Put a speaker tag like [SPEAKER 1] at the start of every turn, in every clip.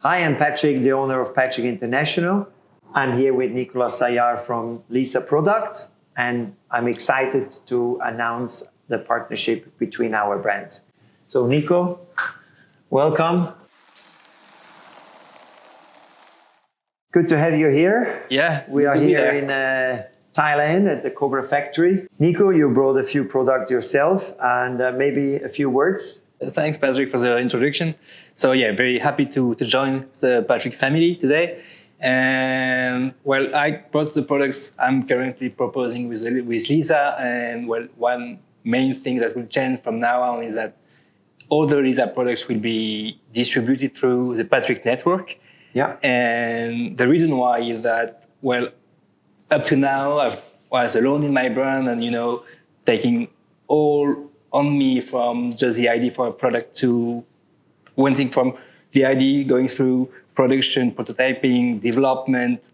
[SPEAKER 1] Hi, I'm Patrik, the owner of Patrik International. I'm here with Nicolas Sayar from Lisa Products, and I'm excited to announce the partnership between our brands. So Nico, welcome. Good to have you here.
[SPEAKER 2] Yeah,
[SPEAKER 1] we are here in Thailand at the Cobra factory. Nico, you brought a few products yourself and maybe a few words.
[SPEAKER 2] Thanks, Patrik, for the introduction. So yeah, very happy to join the Patrik family today. And well, I brought the products I'm currently proposing with Lisa. And well, one main thing that will change from now on is that all the Lisa products will be distributed through the Patrik network.
[SPEAKER 1] Yeah.
[SPEAKER 2] And the reason why is that, well, up to now, I was alone in my brand and, taking all on me from just the idea for a product to one thing from the idea going through production, prototyping, development,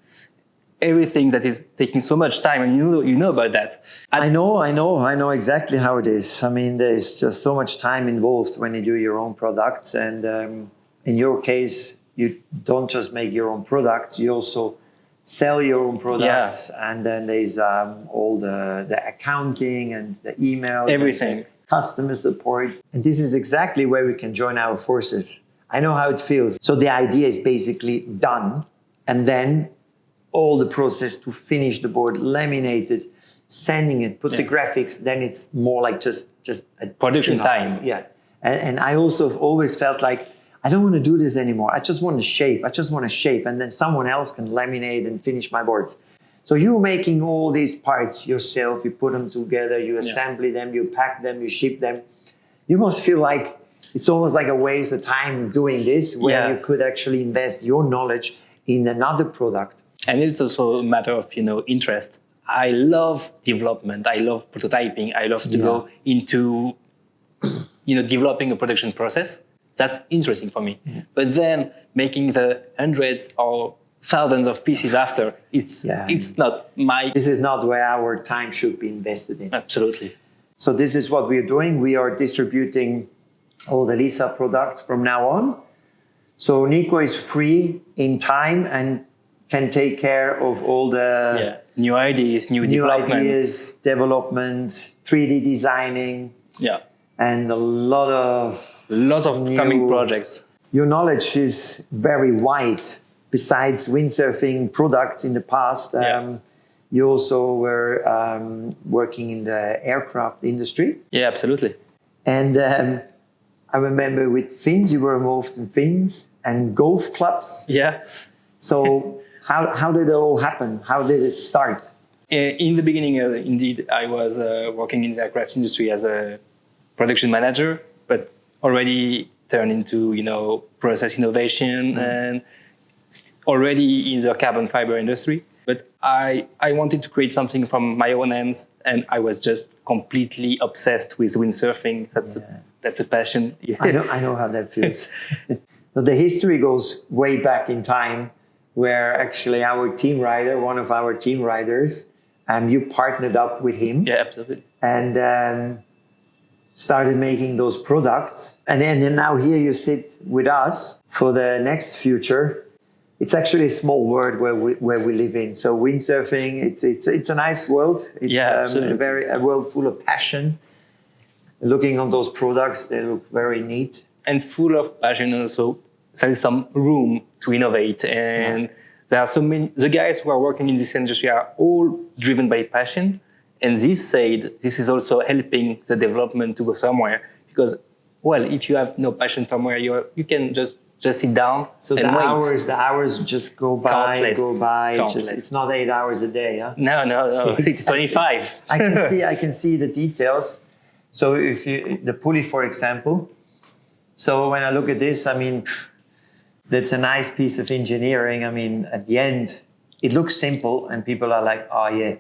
[SPEAKER 2] everything that is taking so much time. And you know about that.
[SPEAKER 1] I know exactly how it is. I mean, there's just so much time involved when you do your own products. And in your case, you don't just make your own products, you also sell your own products. Yeah. And then there's all the accounting and the emails.
[SPEAKER 2] Everything.
[SPEAKER 1] Customer support. And this is exactly where we can join our forces. I know how it feels. So the idea is basically done. And then all the process to finish the board, laminate it, sending it, put the graphics, then it's more like just a
[SPEAKER 2] production time.
[SPEAKER 1] Yeah. And I also always felt like, I don't want to do this anymore. I just want to shape. And then someone else can laminate and finish my boards. So you're making all these parts yourself, you put them together, you assemble them, you pack them, you ship them. You must feel like it's almost like a waste of time doing this, where you could actually invest your knowledge in another product.
[SPEAKER 2] And it's also a matter of, interest. I love development. I love prototyping. I love to go into, developing a production process. That's interesting for me. Mm-hmm. But then making the hundreds or thousands of pieces after, it's not my...
[SPEAKER 1] This is not where our time should be invested in.
[SPEAKER 2] Absolutely.
[SPEAKER 1] So this is what we're doing. We are distributing all the Lisa products from now on. So Nico is free in time and can take care of all the...
[SPEAKER 2] new ideas, new developments.
[SPEAKER 1] 3D designing.
[SPEAKER 2] Yeah.
[SPEAKER 1] And a lot of
[SPEAKER 2] coming projects.
[SPEAKER 1] Your knowledge is very wide. Besides windsurfing products in the past, you also were working in the aircraft industry.
[SPEAKER 2] Yeah, absolutely.
[SPEAKER 1] And I remember with fins, you were involved in fins and golf clubs.
[SPEAKER 2] Yeah.
[SPEAKER 1] So how did it all happen? How did it start?
[SPEAKER 2] In the beginning, indeed, I was working in the aircraft industry as a production manager, but already turned into, process innovation and already in the carbon fiber industry. But I wanted to create something from my own hands, and I was just completely obsessed with windsurfing. That's a passion.
[SPEAKER 1] I know how that feels. So the history goes way back in time, where actually one of our team riders, you partnered up with him.
[SPEAKER 2] Yeah, absolutely.
[SPEAKER 1] And started making those products. And then now here you sit with us for the next future. It's actually a small world where we live in. So windsurfing, it's a nice world. It's a world full of passion. Looking on those products, they look very neat.
[SPEAKER 2] And full of passion also. There is some room to innovate. And there are so many, the guys who are working in this industry are all driven by passion. And this said, this is also helping the development to go somewhere. Because, well, if you have no passion somewhere, you can just sit down and wait.
[SPEAKER 1] The hours just go by. It's not 8 hours a day, huh?
[SPEAKER 2] No. It's 25.
[SPEAKER 1] I can see the details. So if the pulley, for example. So when I look at this, I mean, that's a nice piece of engineering. I mean, at the end, it looks simple and people are like, oh yeah,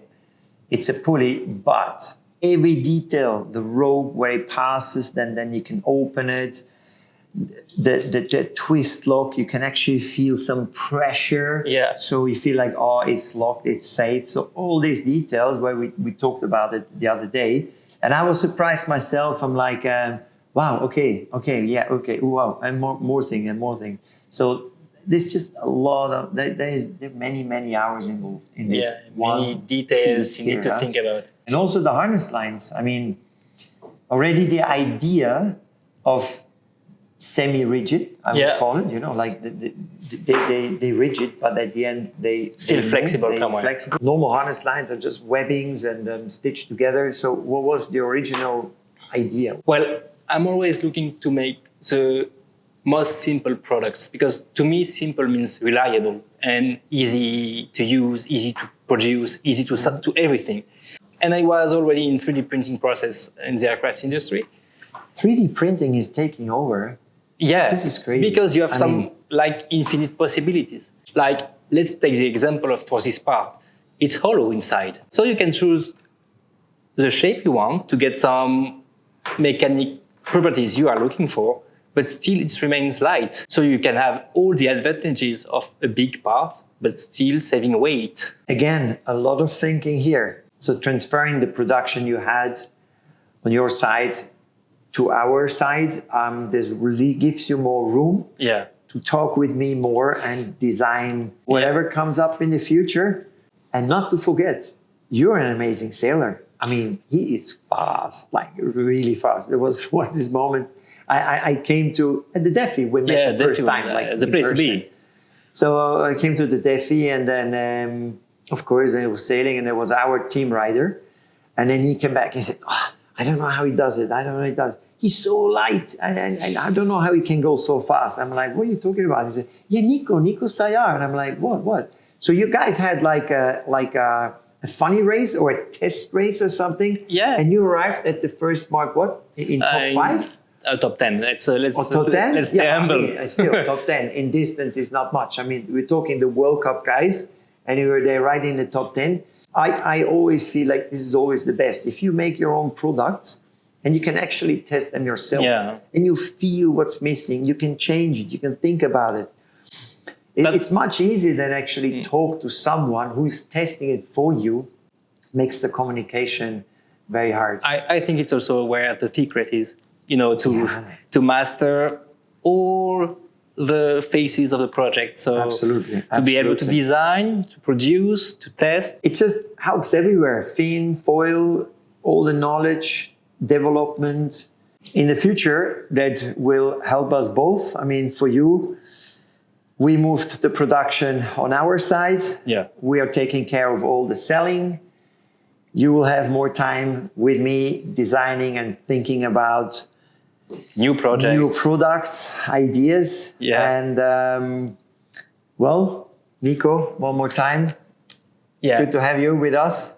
[SPEAKER 1] it's a pulley, but every detail, the rope where it passes, then you can open it. The twist lock, you can actually feel some pressure.
[SPEAKER 2] Yeah.
[SPEAKER 1] So you feel like, oh, it's locked, it's safe. So all these details where we talked about it the other day. And I was surprised myself. I'm like, wow, okay, wow. And more thing. So there's just a lot of there are many hours involved in this.
[SPEAKER 2] Yeah, many details you need to think about.
[SPEAKER 1] And also the harness lines. I mean, already the idea of semi-rigid, I would call it. You know, like they rigid, but at the end they
[SPEAKER 2] still flexible.
[SPEAKER 1] Normal harness lines are just webbings and stitched together. So what was the original idea?
[SPEAKER 2] Well, I'm always looking to make the most simple products, because to me simple means reliable and easy to use, easy to produce, easy to to everything. And I was already in 3D printing process in the aircraft industry.
[SPEAKER 1] 3D printing is taking over.
[SPEAKER 2] Yeah,
[SPEAKER 1] this is crazy.
[SPEAKER 2] Because you have like infinite possibilities. Like, let's take the example of for this part. It's hollow inside. So you can choose the shape you want to get some mechanic properties you are looking for, but still it remains light. So you can have all the advantages of a big part, but still saving weight.
[SPEAKER 1] Again, a lot of thinking here. So transferring the production you had on your side to our side, this really gives you more room to talk with me more and design whatever comes up in the future. And not to forget, you're an amazing sailor. I mean, he is fast, like really fast. There was this moment I came to at the DEFI. We met the first time, like
[SPEAKER 2] the place to be.
[SPEAKER 1] So I came to the DEFI, and then of course I was sailing, and there was our team rider, and then he came back and said, oh, "I don't know how he does it. I don't know how he does. He's so light, and I don't know how he can go so fast." I'm like, "What are you talking about?" He said, "Yeah, Nico Sayar." And I'm like, "What? So you guys had like a funny race or a test race or something?"
[SPEAKER 2] Yeah.
[SPEAKER 1] And you arrived at the first mark, what, in top 5?
[SPEAKER 2] Top 10. Let's
[SPEAKER 1] top 10?
[SPEAKER 2] Let's stay humble.
[SPEAKER 1] I mean, still, top 10 in distance is not much. I mean, we're talking the World Cup guys, and you were there right in the top 10. I always feel like this is always the best. If you make your own products and you can actually test them yourself, and you feel what's missing, you can change it, you can think about it. It's much easier than actually talk to someone who is testing it for you. Makes the communication very hard.
[SPEAKER 2] I think it's also where the secret is, you know, to master all the phases of the project. So
[SPEAKER 1] absolutely.
[SPEAKER 2] To be able to design, to produce, to test.
[SPEAKER 1] It just helps everywhere. Fin, foil, all the knowledge, development. In the future, that will help us both. I mean, for you, we moved the production on our side.
[SPEAKER 2] Yeah.
[SPEAKER 1] We are taking care of all the selling. You will have more time with me designing and thinking about
[SPEAKER 2] new projects,
[SPEAKER 1] new products, ideas.
[SPEAKER 2] Yeah.
[SPEAKER 1] And well, Nico, one more time.
[SPEAKER 2] Yeah.
[SPEAKER 1] Good to have you with us.